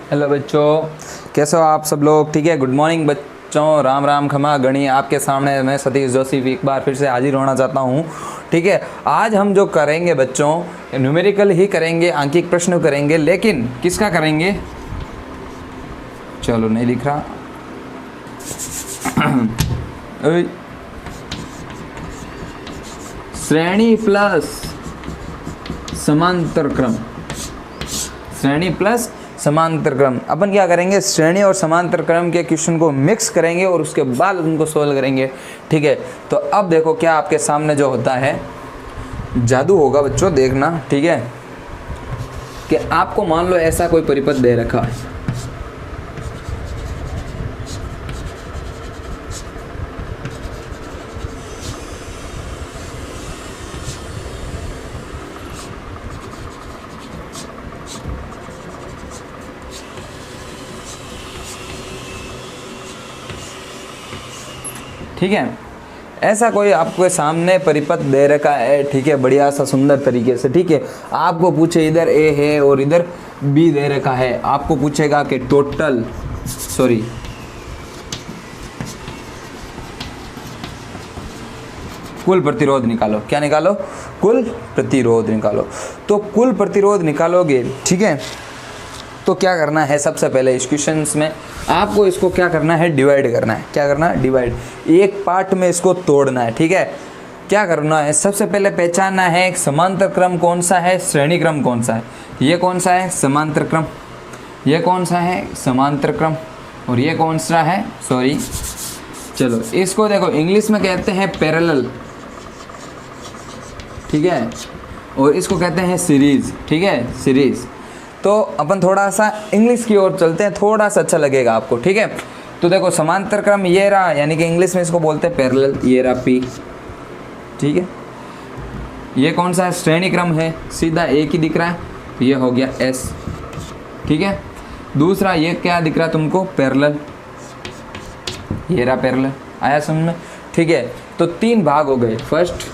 Hello बच्चों, कैसे हो आप सब लोग? ठीक है, गुड मॉर्निंग बच्चों, राम राम खमा गणी। आपके सामने मैं सतीश जोशी एक बार फिर से हाजिर होना चाहता हूँ। ठीक है, आज हम जो करेंगे बच्चों, न्यूमेरिकल ही करेंगे, आंकिक प्रश्न करेंगे, लेकिन किसका करेंगे? चलो नहीं दिख रहा। श्रेणी प्लस समांतर क्रम, श्रेणी प्लस समांतर क्रम। अपन क्या करेंगे, श्रेणी और समांतर क्रम के क्वेश्चन को मिक्स करेंगे और उसके बाद उनको सोल्व करेंगे। ठीक है, तो अब देखो क्या आपके सामने जो होता है जादू होगा बच्चों, देखना। ठीक है, कि आपको मान लो ऐसा कोई परिपथ दे रखा है, ठीक है, ऐसा कोई आपके सामने परिपथ दे रखा है। ठीक है, बढ़िया सा सुंदर तरीके से। ठीक है, आपको पूछे इधर ए है और इधर बी दे रखा है। आपको पूछेगा कि टोटल कुल प्रतिरोध निकालो। क्या निकालो? कुल प्रतिरोध निकालो। तो कुल प्रतिरोध निकालोगे, ठीक है, तो क्या करना है? सबसे पहले इस क्वेश्चन में आपको इसको क्या करना है? डिवाइड करना है। क्या करना है? डिवाइड। एक पार्ट में इसको तोड़ना है। ठीक है, क्या करना है? सबसे पहले पहचानना है एक समांतर क्रम कौन सा है, श्रेणी क्रम कौन सा है। ये कौन सा है? समांतर क्रम। ये कौन सा है? समांतर क्रम। और ये कौन सा है? चलो इसको देखो, इंग्लिश में कहते हैं पैरेलल। ठीक है, और इसको कहते हैं सीरीज। ठीक है, सीरीज। तो अपन थोड़ा सा इंग्लिश की ओर चलते हैं, थोड़ा सा अच्छा लगेगा आपको। ठीक है, तो देखो समांतर क्रम ये रहा, यानी कि इंग्लिश में इसको बोलते हैं पैरेलल। ये रहा पी। ठीक है, ये कौन सा है? श्रेणी क्रम है, सीधा एक ही दिख रहा है, ये हो गया एस। ठीक है, दूसरा ये क्या दिख रहा है तुमको? पैरेलल। ये रहा पैरेलल। आया समझ में? ठीक है, तो तीन भाग हो गए, फर्स्ट,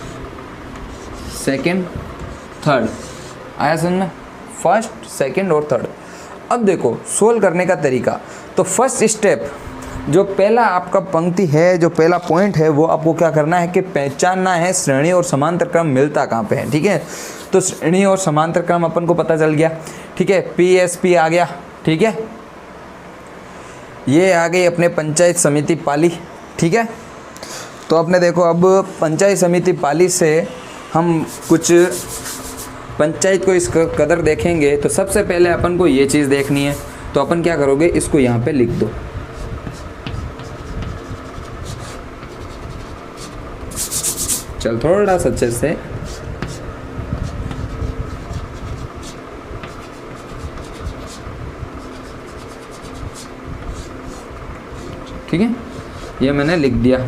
सेकेंड, थर्ड। आया समझ में? फर्स्ट, सेकेंड और थर्ड। अब देखो सोल्व करने का तरीका। तो फर्स्ट स्टेप, जो पहला आपका पंक्ति है, जो पहला पॉइंट है, वो आपको क्या करना है कि पहचानना है श्रेणी और समांतर क्रम मिलता कहाँ पे है। ठीक है, तो श्रेणी और समांतर क्रम अपन को पता चल गया। ठीक है, पी आ गया। ठीक है, ये आ गई अपने पंचायत समिति पाली। ठीक है, तो अपने देखो अब पंचायत समिति पाली से हम कुछ पंचायत को इस कदर देखेंगे, तो सबसे पहले अपन को ये चीज़ देखनी है। तो अपन क्या करोगे, इसको यहाँ पे लिख दो। चल थोड़ा सा अच्छे से। ठीक है, ये मैंने लिख दिया।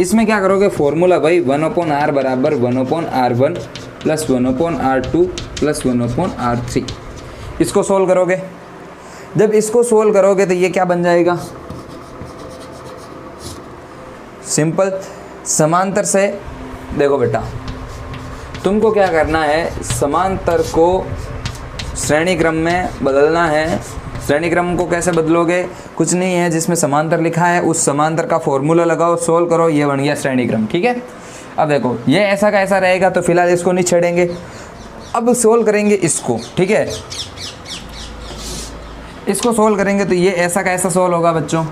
इसमें क्या करोगे? फॉर्मूला भाई 1/r बराबर 1/r1 plus 1/r2 plus 1/r3। इसको सोल्व करोगे। जब इसको सोल्व करोगे तो ये क्या बन जाएगा? सिंपल। समांतर से देखो बेटा, तुमको क्या करना है, समांतर को श्रेणी क्रम में बदलना है। श्रेणी क्रम को कैसे बदलोगे? कुछ नहीं है, जिसमें समांतर लिखा है उस समांतर का फॉर्मूला लगाओ, सोल्व करो, ये बन गया श्रेणी क्रम। ठीक है, अब देखो ये ऐसा का ऐसा रहेगा, तो फिलहाल इसको नहीं छेड़ेंगे। अब सोल्व करेंगे इसको। ठीक है, इसको सोल्व करेंगे तो ये ऐसा का ऐसा सोल्व होगा बच्चों।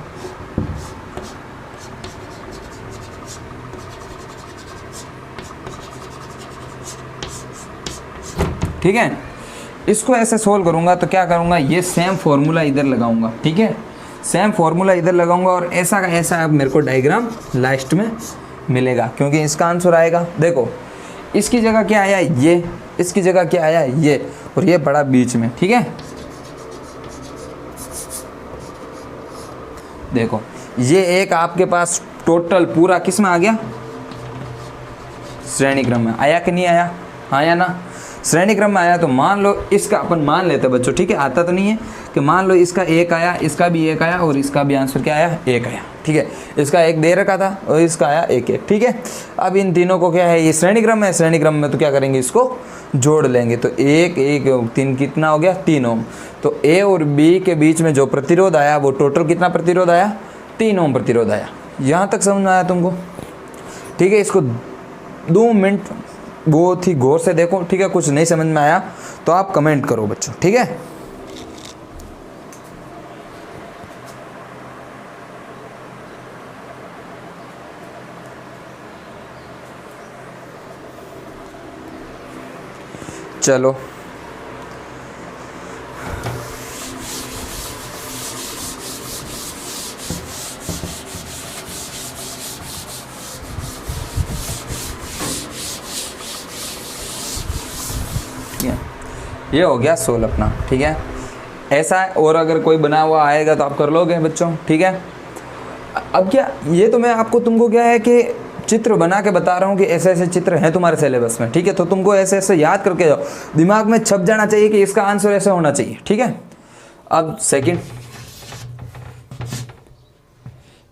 ठीक है, इसको ऐसे सोल्व करूंगा तो क्या करूंगा, ये सेम फॉर्मूला इधर लगाऊंगा। ठीक है, सेम फॉर्मूला इधर लगाऊंगा और ऐसा का ऐसा अब मेरे को डायग्राम लास्ट में मिलेगा, क्योंकि इसका आंसर आएगा। देखो इसकी जगह क्या आया, ये, इसकी जगह क्या आया, ये, और ये बड़ा बीच में। ठीक है, देखो ये एक आपके पास टोटल पूरा किस में आ गया? श्रेणी क्रम में। आया कि नहीं आया? आया ना? श्रेणी क्रम में आया। तो मान लो इसका अपन मान लेते हैं बच्चों। ठीक है, आता तो नहीं है कि मान लो इसका एक आया, इसका भी एक आया और इसका भी आंसर क्या आया, एक आया, ठीक है। इसका एक दे रखा था और इसका आया एक एक, ठीक है। अब इन तीनों को क्या है, ये श्रेणी क्रम है, श्रेणी क्रम में तो क्या करेंगे, इसको जोड़ लेंगे। तो एक एक 3 कितना हो गया, 3 ओम। तो ए और बी के बीच में जो प्रतिरोध आया वो टोटल कितना प्रतिरोध आया, 3 ओम प्रतिरोध आया। यहाँ तक समझ में आया तुमको, ठीक है। इसको 2 मिनट बहुत ही गौर से देखो, ठीक है। कुछ नहीं समझ में आया तो आप कमेंट करो बच्चों, ठीक है। चलो ये हो गया सोल अपना, ठीक है। ऐसा है, और अगर कोई बना हुआ आएगा तो आप कर लोगे बच्चों, ठीक है। अब क्या, ये तो मैं आपको तुमको क्या है कि चित्र बना के बता रहा हूँ कि ऐसे ऐसे चित्र हैं तुम्हारे सिलेबस में, ठीक है। तो तुमको ऐसे ऐसे याद करके जाओ, दिमाग में छप जाना चाहिए कि इसका आंसर ऐसे होना चाहिए, ठीक है। अब सेकंड,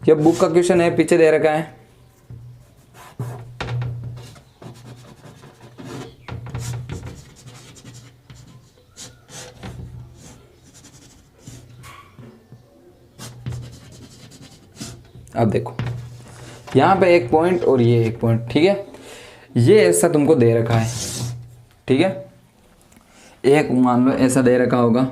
ये बुक का क्वेश्चन है, पीछे दे रखा है। अब देखो यहाँ पे एक पॉइंट और ये एक पॉइंट, ठीक है। ये ऐसा तुमको दे रखा है, ठीक है। एक मान लो ऐसा दे रखा होगा,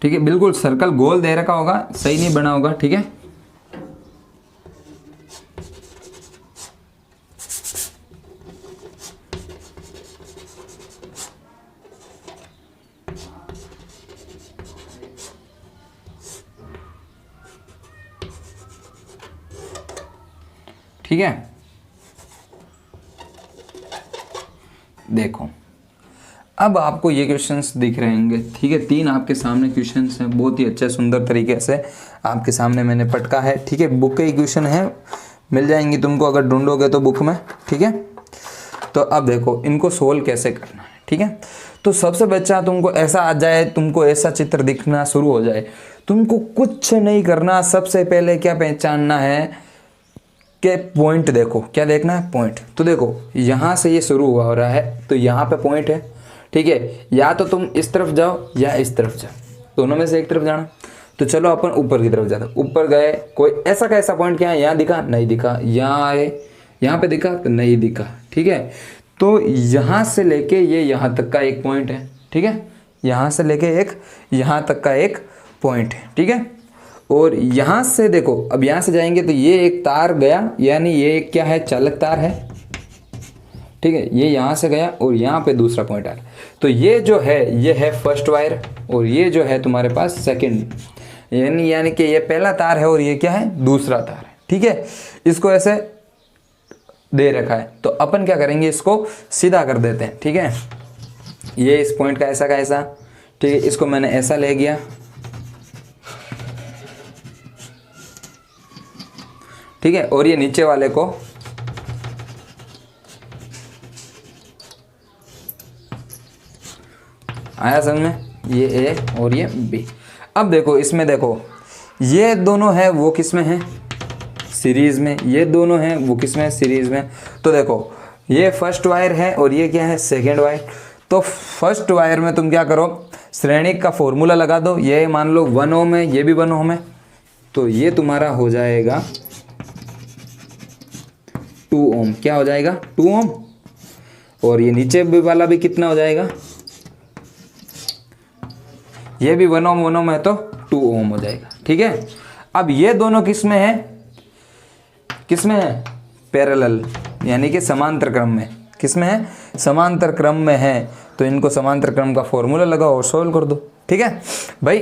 ठीक है। बिल्कुल सर्कल गोल दे रखा होगा, सही नहीं बना होगा, ठीक है। ठीक है, देखो अब आपको ये क्वेश्चंस दिख रहे होंगे, ठीक है। 3 आपके सामने क्वेश्चंस हैं, बहुत ही अच्छे सुंदर तरीके से आपके सामने मैंने पटका है, ठीक है। बुक के क्वेश्चन है, मिल जाएंगी तुमको अगर ढूंढोगे तो बुक में, ठीक है। तो अब देखो इनको सोल्व कैसे करना है, ठीक है। तो सबसे बच्चा तुमको ऐसा आ जाए, तुमको ऐसा चित्र दिखना शुरू हो जाए, तुमको कुछ नहीं करना। सबसे पहले क्या पहचानना है कि पॉइंट देखो, क्या देखना है, पॉइंट। तो देखो यहाँ से ये शुरू हुआ हो रहा है, तो यहाँ पे पॉइंट है, ठीक है। या तो तुम इस तरफ जाओ या इस तरफ जाओ, दोनों में से एक तरफ जाना। तो चलो अपन ऊपर की तरफ जाते, ऊपर गए, कोई ऐसा का ऐसा पॉइंट क्या है, यहाँ दिखा, नहीं दिखा, यहाँ आए, यहाँ पे दिखा, तो नहीं दिखा, ठीक है। तो यहाँ से लेके ये यहाँ तक का एक पॉइंट है, ठीक है। यहाँ से लेके एक यहाँ तक का एक पॉइंट है, ठीक है। और यहाँ से देखो, अब यहाँ से जाएंगे तो ये एक तार गया, यानी ये एक क्या है, चालक तार है, ठीक है। ये यहाँ से गया और यहाँ पे दूसरा पॉइंट आया। तो ये जो है, ये है फर्स्ट वायर और ये जो है तुम्हारे पास सेकंड, यानी कि ये पहला तार है और ये क्या है, दूसरा तार है, ठीक है। इसको ऐसे दे रखा है, तो अपन क्या करेंगे, इसको सीधा कर देते हैं, ठीक है। ये इस पॉइंट का ऐसा, ठीक है। इसको मैंने ऐसा ले गया, ठीक है। और ये नीचे वाले को आया समझ में, ये ए और ये बी। अब देखो इसमें देखो, ये दोनों है वो किस में है, सीरीज में, ये दोनों हैं वो किस में है, सीरीज में। तो देखो ये फर्स्ट वायर है और ये क्या है, सेकेंड वायर। तो फर्स्ट वायर में तुम क्या करो, श्रेणी का फॉर्मूला लगा दो। ये मान लो 1 ओम है, ये भी 1 ओम है, तो ये तुम्हारा हो जाएगा 2 ओम। क्या हो जाएगा, 2 ओम। और ये नीचे भी वाला भी कितना हो जाएगा, ये भी 1 ओम है, तो 2 ओम हो जाएगा, ठीक है। अब ये दोनों किस में है, किस में है, पैरेलल, यानी कि समांतर क्रम में। किस में है, समांतर क्रम में है। तो इनको समांतर क्रम का फॉर्मूला लगाओ और सोल्व कर दो, ठीक है भाई।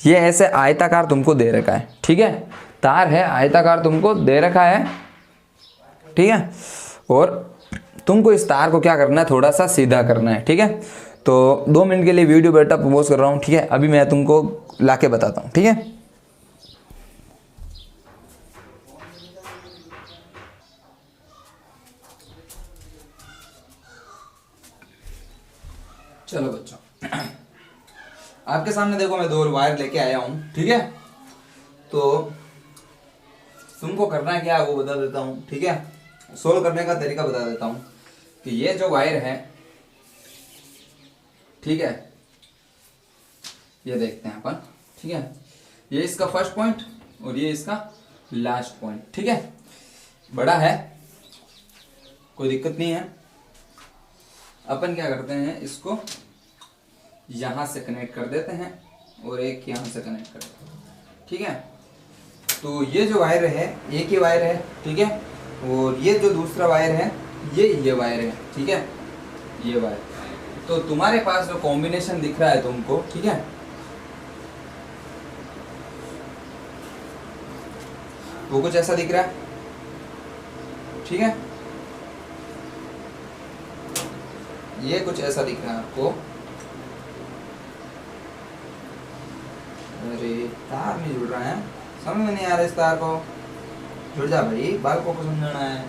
ये ऐसे आयताकार तुमको दे रखा है, ठीक है। तार है, आयताकार तुमको दे रखा है, ठीक है। और तुमको इस तार को क्या करना है, थोड़ा सा सीधा करना है, ठीक है। तो 2 मिनट के लिए वीडियो बेटा पॉज कर रहा हूँ, ठीक है। अभी मैं तुमको लाके बताता हूँ, ठीक है। चलो बच्चों, आपके सामने देखो मैं 2 वायर लेके आया हूँ, ठीक है। तो तुमको करना क्या है वो बता देता हूँ, ठीक है। सोल्व करने का तरीका बता देता हूँ कि ये जो वायर है, ठीक है, ये देखते हैं अपन, ठीक है। ये इसका फर्स्ट पॉइंट और ये इसका लास्ट पॉइंट, ठीक है। बड़ा है, कोई दिक्कत नहीं है। अपन क्या करते हैं, इसको यहां से कनेक्ट कर देते हैं और एक यहां से कनेक्ट कर देते हैं, ठीक है। तो ये जो वायर है एक ही वायर है, ठीक है। और ये जो दूसरा वायर है ये वायर है, ठीक है, ये वायर। तो तुम्हारे पास जो कॉम्बिनेशन दिख रहा है तुमको, ठीक है, वो कुछ ऐसा दिख रहा है, ठीक है। ये कुछ ऐसा दिख रहा है आपको। अरे तार नहीं जुड़ रहा है, समझ में नहीं आ रहा इस तार को। जुड़ जा भाई, बाल को समझना है।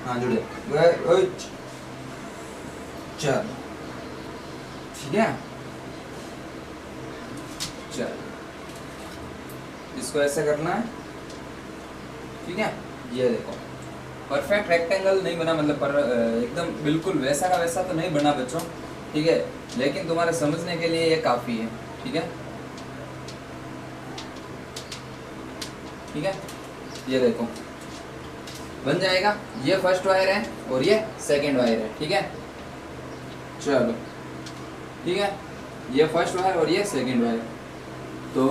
हाँ जुड़े, चल ठीक है। चल इसको ऐसे करना है, ठीक है। ये देखो परफेक्ट रेक्टेंगल नहीं बना, मतलब पर एकदम बिल्कुल वैसा का वैसा तो नहीं बना बच्चों, ठीक है, लेकिन तुम्हारे समझने के लिए ये काफ़ी है, ठीक है। ठीक है, ये देखो बन जाएगा। ये फर्स्ट वायर है और ये सेकंड वायर है, ठीक है। चलो ठीक है, ये फर्स्ट वायर और ये सेकंड वायर। तो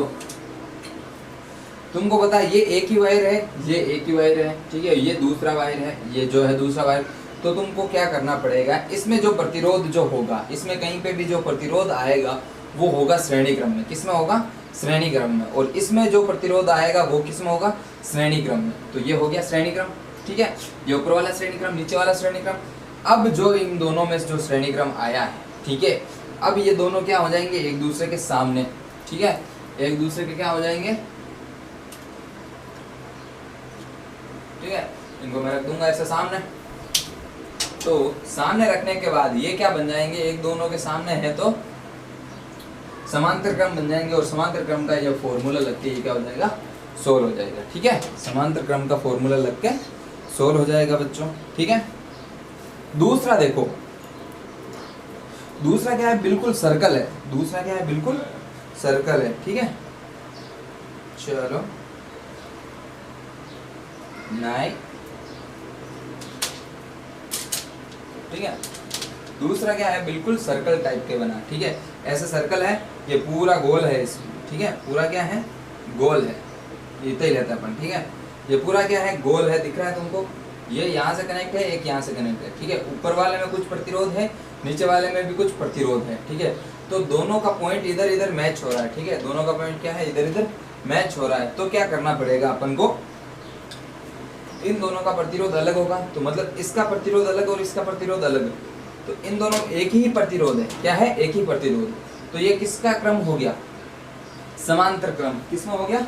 तुमको पता है ये एक ही वायर है, ये एक ही वायर है, ठीक है। ये दूसरा वायर है, ये जो है दूसरा वायर। तो तुमको क्या करना पड़ेगा, इसमें जो प्रतिरोध जो होगा, इसमें कहीं पे भी जो प्रतिरोध आएगा वो होगा श्रेणी क्रम में। किस में होगा, श्रेणी क्रम में। और इसमें जो प्रतिरोध आएगा वो किस में होगा, श्रेणी क्रम में। तो ये हो गया श्रेणी क्रम, ठीक है। ये ऊपर वाला श्रेणी क्रम, नीचे वाला श्रेणी क्रम। अब जो इन दोनों में जो श्रेणी क्रम आया है, ठीक है, अब ये दोनों क्या हो जाएंगे, एक दूसरे के सामने, ठीक है, एक दूसरे के क्या हो जाएंगे, ठीक है। इनको मैं रख दूंगा ऐसे सामने। तो सामने रखने के बाद ये क्या बन जाएंगे, एक दोनों के सामने है तो समांतर क्रम बन जाएंगे। और समांतर क्रम का ये फॉर्मूला लग के ये क्या हो जाएगा, सोल्व हो जाएगा, ठीक है। समांतर क्रम का फॉर्मूला लग के सोल्व हो जाएगा बच्चों, ठीक है। दूसरा देखो, दूसरा क्या है, बिल्कुल सर्कल है। दूसरा क्या है, बिल्कुल सर्कल है, ठीक है। चलो नाइस, ठीक है। दूसरा क्या है, बिल्कुल सर्कल टाइप के बना, ठीक है। ऐसा सर्कल है, ये पूरा गोल है इसमें, ठीक है। पूरा क्या है, गोल है, इतना ही रहता है अपन, ठीक है। ये पूरा क्या है, गोल है, दिख रहा है तुमको। ये यहाँ से कनेक्ट है, एक यहाँ से कनेक्ट है, ठीक है। ऊपर वाले में कुछ प्रतिरोध है, नीचे वाले में भी कुछ प्रतिरोध है, ठीक है। तो दोनों का पॉइंट इधर इधर मैच हो रहा है, ठीक है। दोनों का पॉइंट क्या है, इधर इधर मैच हो रहा है। तो क्या करना पड़ेगा अपन को, इन दोनों का प्रतिरोध अलग होगा, तो मतलब इसका प्रतिरोध अलग और इसका प्रतिरोध अलग। तो इन दोनों एक ही प्रतिरोध है, क्या है, एक ही प्रतिरोध। तो ये किसका क्रम हो गया, समांतर क्रम। किसमें हो गया,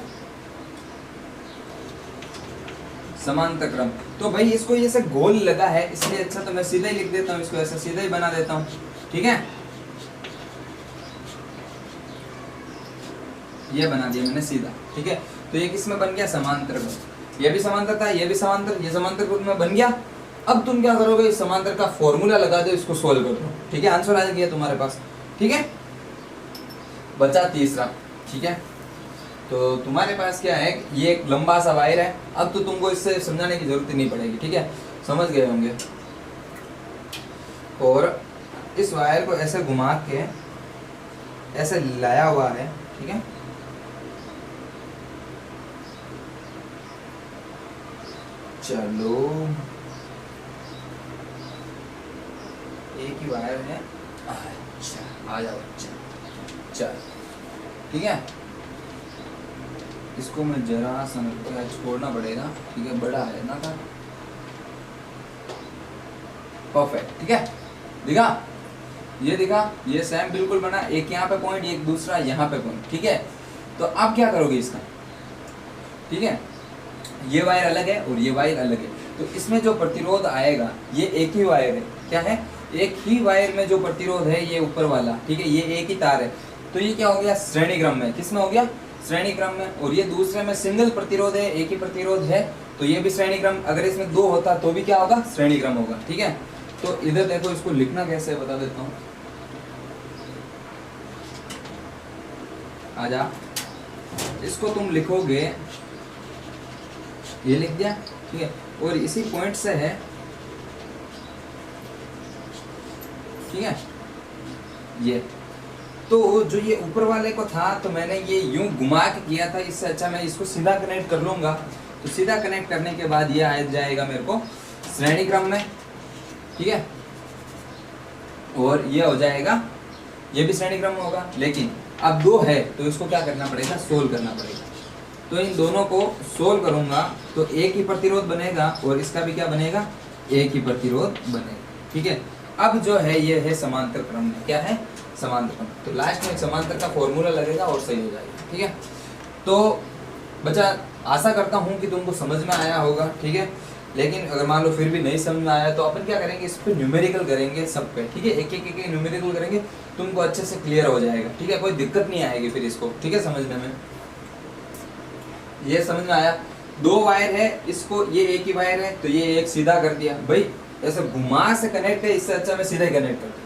समांतर क्रम। तो भाई इसको ये से गोल लगा है, इसलिए अच्छा तो मैं सीधा ही लिख देता हूँ, इसको ऐसा सीधा ही बना देता हूँ, ठीक है। ये बना दिया मैंने सीधा, ठीक है। तो ये किसमें बन गया, समांतर क्रम। ये भी समांतर था, ये भी समांतर, ये समांतर क्रम में बन गया। अब तुम क्या करोगे, इस समांतर का फॉर्मूला लगा दो, इसको सोल्व कर दो, ठीक है। आंसर आ गया तुम्हारे पास, ठीक है। बचा तीसरा, ठीक है। तो तुम्हारे पास क्या है, ये एक लंबा सा वायर है। अब तो तुमको इससे समझाने की जरूरत ही नहीं पड़ेगी, ठीक है, समझ गए होंगे। और इस वायर को ऐसे घुमा के ऐसे लाया हुआ है, ठीक है। चलो एक ही वायर है, अच्छा आ जाओ, अच्छा चल ठीक है। इसको मैं जरा समझ कर छोड़ना पड़ेगा, ठीक है, बड़ा है ना था, परफेक्ट, ठीक है। दिखा, ये दिखा, ये सेम बिल्कुल बना, एक यहाँ पे पॉइंट, एक दूसरा यहाँ पे पॉइंट, ठीक है। तो आप क्या करोगे इसका, ठीक है, ये वायर अलग है और ये वायर अलग है, तो इसमें जो प्रतिरोध आएगा ये एक ही वायर है, क्या है, एक ही वायर में जो प्रतिरोध है ये ऊपर वाला, ठीक है, ये एक ही तार है, तो ये क्या हो गया, श्रेणी क्रम में, किसमें हो गया, श्रेणी क्रम में। और ये दूसरे में सिंगल प्रतिरोध है, एक ही प्रतिरोध है, तो ये भी श्रेणी क्रम, अगर इसमें दो होता तो भी क्या होगा, श्रेणी क्रम होगा, ठीक है। तो इधर देखो, इसको लिखना कैसे है बता देता हूँ, आजा, इसको तुम लिखोगे, ये लिख दिया, ठीक है, और इसी पॉइंट से है, ठीक है, ये तो जो ये ऊपर वाले को था तो मैंने ये यूं घुमा के किया था, इससे अच्छा मैं इसको सीधा कनेक्ट कर लूंगा, तो सीधा कनेक्ट करने के बाद ये आ जाएगा मेरे को श्रेणी क्रम में, ठीक है, और ये हो जाएगा, ये भी श्रेणी क्रम में होगा, लेकिन अब दो है तो इसको क्या करना पड़ेगा, सोल्व करना पड़ेगा। तो इन दोनों को सोल्व करूंगा तो एक ही प्रतिरोध बनेगा और इसका भी क्या बनेगा, एक ही प्रतिरोध बनेगा, ठीक है। अब जो है ये है समांतर क्रम में, क्या है, समांतर क्रम, तो लास्ट में एक समांतर का फॉर्मूला लगेगा और सही हो जाएगा, ठीक है। तो बच्चा आशा करता हूँ कि तुमको समझ में आया होगा, ठीक है, लेकिन अगर मान लो फिर भी नहीं समझ में आया तो अपन क्या करेंगे, इस पर न्यूमेरिकल करेंगे सब पे, ठीक है, एक एक न्यूमेरिकल करेंगे, तुमको अच्छे से क्लियर हो जाएगा, ठीक है, कोई दिक्कत नहीं आएगी फिर इसको, ठीक है, समझने में। ये समझ में आया, दो वायर है, इसको ये एक ही वायर है तो ये एक सीधा कर दिया, भाई ऐसे घुमा से कनेक्ट है, इससे अच्छा मैं सीधा कनेक्ट कर दिया,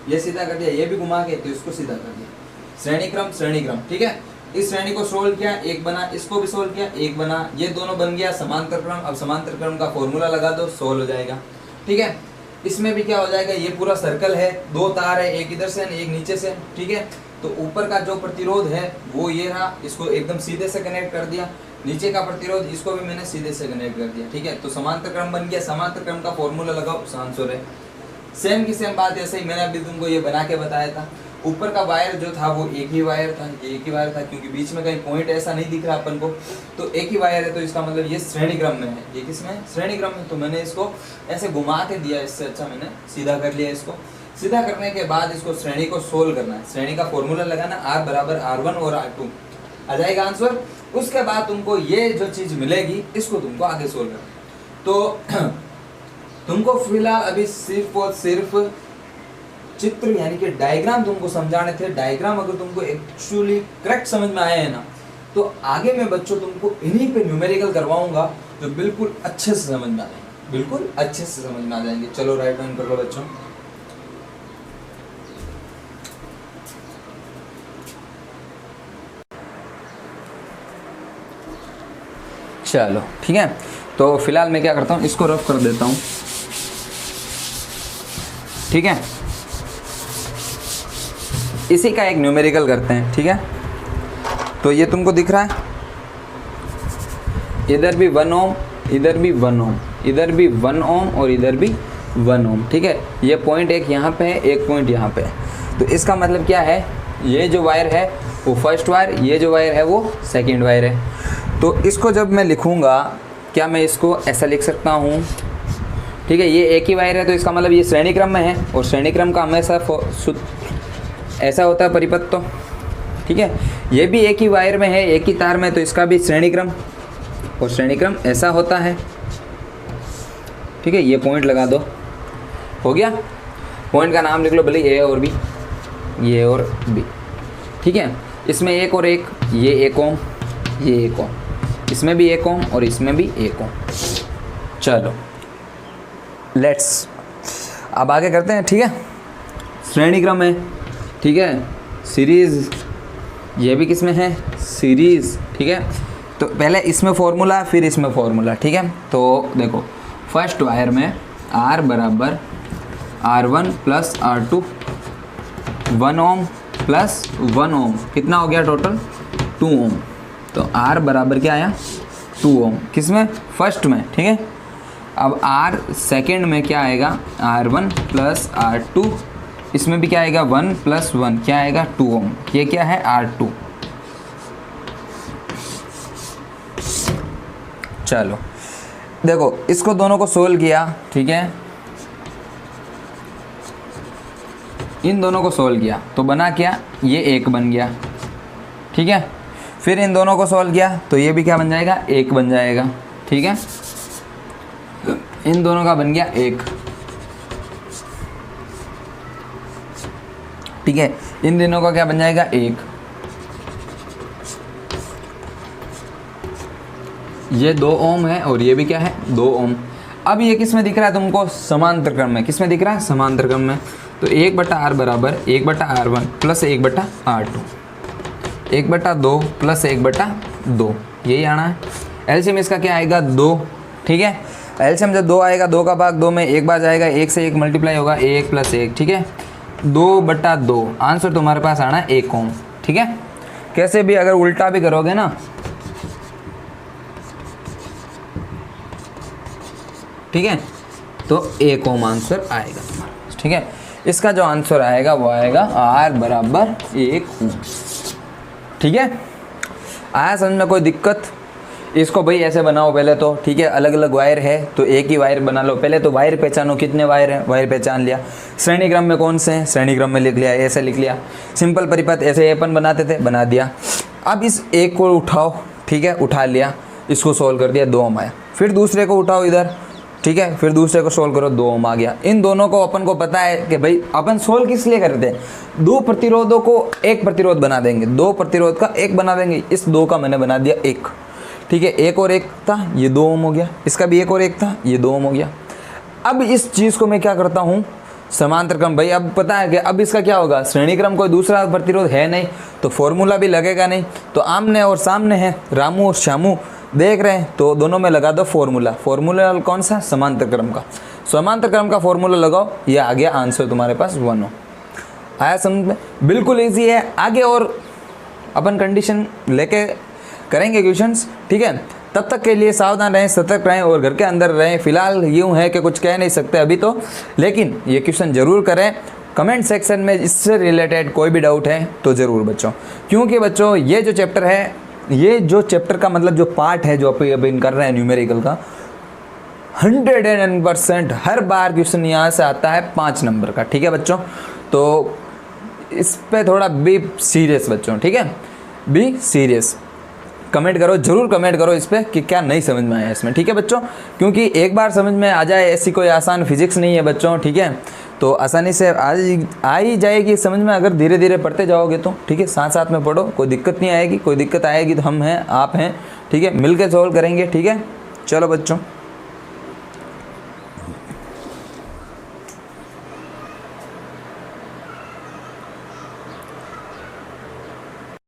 ये सीधा कर दिया, ये भी घुमा के तो इसको सीधा कर दिया, श्रेणी क्रम, ठीक है। इस श्रेणी को सोल्व किया, एक बना, इसको भी सोल्व किया, एक बना, ये दोनों बन गया समांतर क्रम। अब समांतर क्रम का फॉर्मूला लगा दो, सोल्व हो जाएगा, ठीक है। इसमें भी क्या हो जाएगा, ये पूरा सर्कल है, दो तार है, एक इधर से एक नीचे से, ठीक है, तो ऊपर का जो प्रतिरोध है वो ये रहा, इसको एकदम सीधे से कनेक्ट कर दिया, नीचे का प्रतिरोध इसको भी मैंने सीधे से कनेक्ट कर दिया, ठीक है, तो समांतर क्रम बन गया। समांतर क्रम का फॉर्मूला लगाओ, आंसर है सेम की सेम बात, ऐसे ही मैंने अभी तुमको ये बना के बताया था। ऊपर का वायर जो था वो एक ही वायर था, ये एक ही वायर था, क्योंकि बीच में कहीं पॉइंट ऐसा नहीं दिख रहा अपन को, तो एक ही वायर है, तो इसका मतलब ये श्रेणी क्रम में है, ये किसमें, श्रेणी क्रम में। तो मैंने इसको ऐसे घुमा के दिया, इससे अच्छा मैंने सीधा कर लिया। इसको सीधा करने के बाद इसको श्रेणी को सोल्व करना है, श्रेणी का फॉर्मूला लगाना, R बराबर R1 और R2 आ जाएगा आंसर। उसके बाद तुमको ये जो चीज मिलेगी इसको तुमको आगे सोल्व करना है। तो तुमको फिलहाल अभी सिर्फ और सिर्फ चित्र यानी कि डायग्राम तुमको समझाने थे। डायग्राम अगर तुमको एक्चुअली करेक्ट समझ में आए हैं ना, तो आगे मैं बच्चों तुमको इन्हीं पे न्यूमेरिकल करवाऊंगा जो बिल्कुल अच्छे से समझ में आ जाएंगे, बिल्कुल अच्छे से समझ में आ जाएंगे। चलो राइट हैंड कर लो बच्चों। चलो ठीक है, तो फिलहाल मैं क्या करता हूँ, इसको रफ कर देता हूँ, ठीक है। इसी का एक न्यूमेरिकल करते हैं, ठीक है। तो ये तुमको दिख रहा है, इधर भी 1 ओम, इधर भी 1 ओम, इधर भी 1 ओम और इधर भी 1 ओम, ठीक है। ये पॉइंट एक यहाँ पे है, एक पॉइंट यहाँ पे है। तो इसका मतलब क्या है, ये जो वायर है वो फर्स्ट वायर, ये जो वायर है वो सेकेंड वायर है। तो इसको जब मैं लिखूँगा, क्या मैं इसको ऐसा लिख सकता हूँ, ठीक है। ये एक ही वायर है तो इसका मतलब ये श्रेणी क्रम में है, और श्रेणी क्रम का हमेशा ऐसा होता है परिपथ, तो ठीक है। ये भी एक ही वायर में है, एक ही तार में, तो इसका भी श्रेणी क्रम, और श्रेणी क्रम ऐसा होता है, ठीक है। ये पॉइंट लगा दो, हो गया। पॉइंट का नाम लिख लो भले ए और बी, ये और बी, ठीक है। इसमें एक और एक, ये 1 ओम, ये 1 ओम, इसमें भी 1 ओम और इसमें भी 1 ओम। चलो लेट्स अब आगे करते हैं, ठीक है। श्रेणी क्रम है, ठीक है। सीरीज़, ये भी किस में है, सीरीज़, ठीक है। तो पहले इसमें फॉर्मूला फिर इसमें फॉर्मूला, ठीक है। तो देखो फर्स्ट वायर में R बराबर R1 plus R2, 1 ohm plus 1 ओम, कितना हो गया टोटल, 2 ओम। तो R बराबर क्या आया, 2 ओम, किस में, फर्स्ट में, ठीक है। अब R सेकेंड में क्या आएगा, R1 प्लस R2, इसमें भी क्या आएगा, 1 प्लस 1 क्या आएगा, 2 ओम। ये क्या है, R2। चलो देखो इसको दोनों को सोल्व किया, ठीक है। इन दोनों को सोल्व किया तो बना क्या, ये 1 बन गया, ठीक है। फिर इन दोनों को सॉल्व किया तो ये भी क्या बन जाएगा, 1 बन जाएगा। ठीक है, इन दोनों का बन गया 1। ठीक है, इन दोनों का क्या बन जाएगा, 1। ये 2 ओम है और ये भी क्या है, 2 ओम। अब ये किस में दिख रहा है तुमको, समांतर क्रम में। किस में दिख रहा है, समांतर क्रम में। तो 1/r बराबर 1/r1 प्लस 1/r2, 1/2 प्लस 1/2, यही आना है। एलसीएम इसका क्या आएगा, 2। ठीक है, एलसीएम जब 2 आएगा, 2 का भाग 2 में 1 बार जाएगा, 1 से 1 मल्टीप्लाई होगा, 1 + 1। ठीक है, 2/2 आंसर तुम्हारे पास आना है 1 ओम। ठीक है, कैसे भी अगर उल्टा भी करोगे ना, ठीक है, तो 1 ओम आंसर आएगा तुम्हारा। ठीक है, इसका जो आंसर आएगा वो आएगा R बराबर 1 ओम। ठीक है, आया समझ में कोई दिक्कत? इसको भाई ऐसे बनाओ पहले तो। ठीक है, अलग अलग वायर है तो एक ही वायर बना लो। पहले तो वायर पहचानो, कितने वायर हैं, वायर पहचान लिया। श्रेणी क्रम में कौन से हैं, श्रेणी क्रम में लिख लिया, ऐसे लिख लिया। सिंपल परिपथ ऐसे अपन बनाते थे, बना दिया। अब इस एक को उठाओ, ठीक है, उठा लिया, इसको सोल्व कर दिया, 2 ओम आया। फिर दूसरे को उठाओ इधर, ठीक है, फिर दूसरे को सोल्व करो, 2 ओम आ गया। इन दोनों को अपन को पता है कि भाई अपन सोल्व किस लिए करते हैं, 2 प्रतिरोधों को 1 प्रतिरोध बना देंगे, 2 प्रतिरोध का 1 बना देंगे। इस 2 का मैंने बना दिया 1। ठीक है, 1 और 1 था, ये 2 ओम हो गया। इसका भी 1 और 1 था, ये 2 ओम हो गया। अब इस चीज़ को मैं क्या करता हूँ, समांतर क्रम। भाई अब पता है कि अब इसका क्या होगा, श्रेणी क्रम कोई दूसरा प्रतिरोध है नहीं तो फॉर्मूला भी लगेगा नहीं। तो आमने और सामने है, रामू और श्यामू देख रहे हैं, तो दोनों में लगा दो फॉर्मूला। फॉर्मूला कौन सा, समांतर क्रम का। समांतर क्रम का फॉर्मूला लगाओ, ये आ गया आंसर तुम्हारे पास 1 ओम। आया समझ में? बिल्कुल ईजी है। आगे और अपन कंडीशन लेके करेंगे क्वेश्चंस। ठीक है, तब तक के लिए सावधान रहें, सतर्क रहें और घर के अंदर रहें। फिलहाल यूँ है कि कुछ कह नहीं सकते अभी तो, लेकिन ये क्वेश्चन ज़रूर करें। कमेंट सेक्शन में इससे रिलेटेड कोई भी डाउट है तो ज़रूर बच्चों, क्योंकि बच्चों ये जो चैप्टर है, ये जो चैप्टर का मतलब जो पार्ट है जो अपन कर रहे हैं न्यूमेरिकल का, 100% हर बार क्वेश्चन यहाँ से आता है 5 नंबर का। ठीक है बच्चों, तो इस पे थोड़ा बी सीरियस बच्चों। ठीक है, बी सीरियस। कमेंट करो, जरूर कमेंट करो इस पर कि क्या नहीं समझ में आया इसमें। ठीक है बच्चों, क्योंकि एक बार समझ में आ जाए ऐसी कोई आसान फिजिक्स नहीं है बच्चों। ठीक है, तो आसानी से आ ही जाएगी समझ में अगर धीरे धीरे पढ़ते जाओगे तो। ठीक है, साथ साथ में पढ़ो, कोई दिक्कत नहीं आएगी। कोई दिक्कत आएगी तो हम हैं, आप हैं। ठीक है, मिलकर सॉल्व करेंगे। ठीक है, चलो बच्चों।